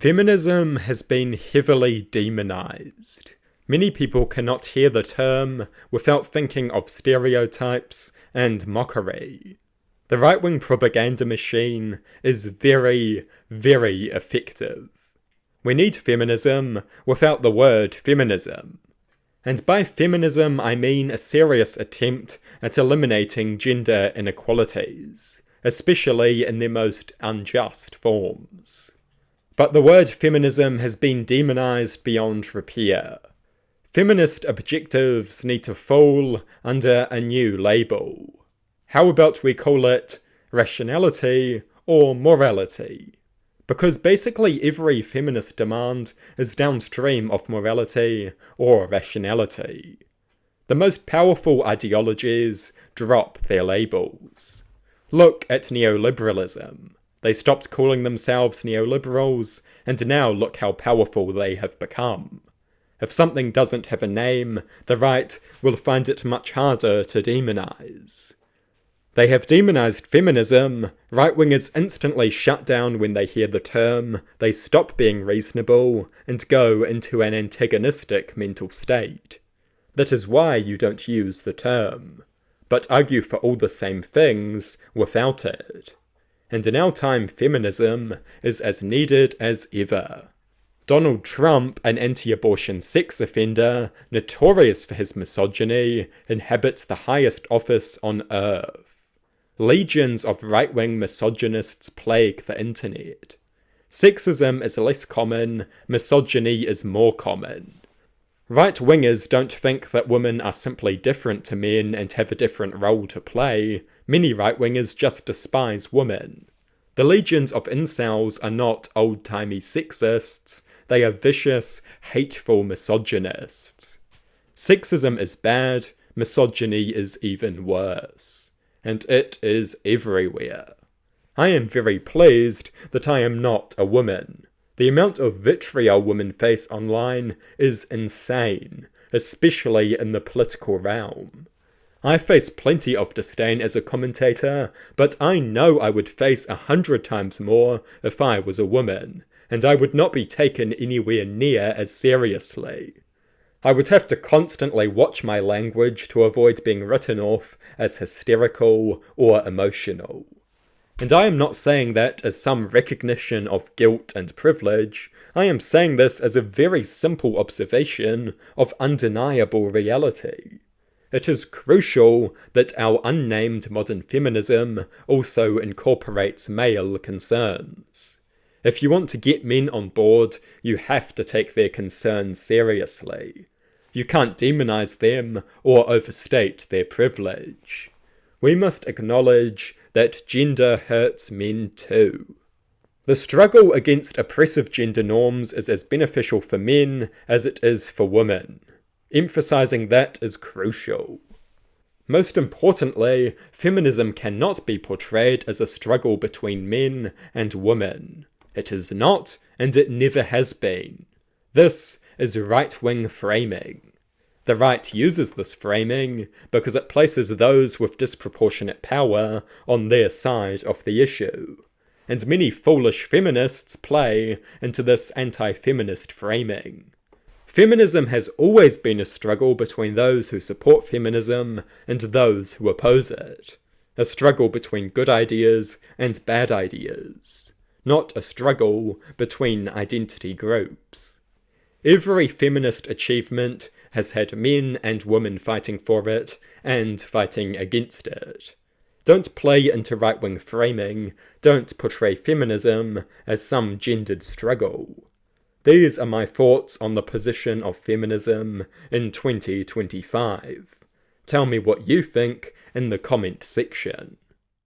Feminism has been heavily demonized. Many people cannot hear the term without thinking of stereotypes and mockery. The right-wing propaganda machine is very, very effective. We need feminism without the word feminism. And by feminism, I mean a serious attempt at eliminating gender inequalities, especially in their most unjust forms. But the word feminism has been demonized beyond repair. Feminist objectives need to fall under a new label. How about we call it rationality or morality? Because basically every feminist demand is downstream of morality or rationality. The most powerful ideologies drop their labels. Look at neoliberalism. They stopped calling themselves neoliberals, and now look how powerful they have become. If something doesn't have a name, the right will find it much harder to demonize. They have demonized feminism. Right-wingers instantly shut down when they hear the term, they stop being reasonable, and go into an antagonistic mental state. That is why you don't use the term, but argue for all the same things without it. And in our time, feminism is as needed as ever. Donald Trump, an anti-abortion sex offender, notorious for his misogyny, inhabits the highest office on earth. Legions of right-wing misogynists plague the internet. Sexism is less common, misogyny is more common. Right-wingers don't think that women are simply different to men and have a different role to play. Many right-wingers just despise women. The legions of incels are not old-timey sexists, they are vicious, hateful misogynists. Sexism is bad, misogyny is even worse. And it is everywhere. I am very pleased that I am not a woman. The amount of vitriol women face online is insane, especially in the political realm. I face plenty of disdain as a commentator, but I know I would face 100 times more if I was a woman, and I would not be taken anywhere near as seriously. I would have to constantly watch my language to avoid being written off as hysterical or emotional. And I am not saying that as some recognition of guilt and privilege. I am saying this as a very simple observation of undeniable reality. It is crucial that our unnamed modern feminism also incorporates male concerns. If you want to get men on board, you have to take their concerns seriously. You can't demonize them or overstate their privilege. We must acknowledge that gender hurts men too. The struggle against oppressive gender norms is as beneficial for men as it is for women. Emphasizing that is crucial. Most importantly, feminism cannot be portrayed as a struggle between men and women. It is not, and it never has been. This is right-wing framing. The right uses this framing because it places those with disproportionate power on their side of the issue. And many foolish feminists play into this anti-feminist framing. Feminism has always been a struggle between those who support feminism and those who oppose it. A struggle between good ideas and bad ideas. Not a struggle between identity groups. Every feminist achievement has had men and women fighting for it and fighting against it. Don't play into right-wing framing, don't portray feminism as some gendered struggle. These are my thoughts on the position of feminism in 2025. Tell me what you think in the comment section.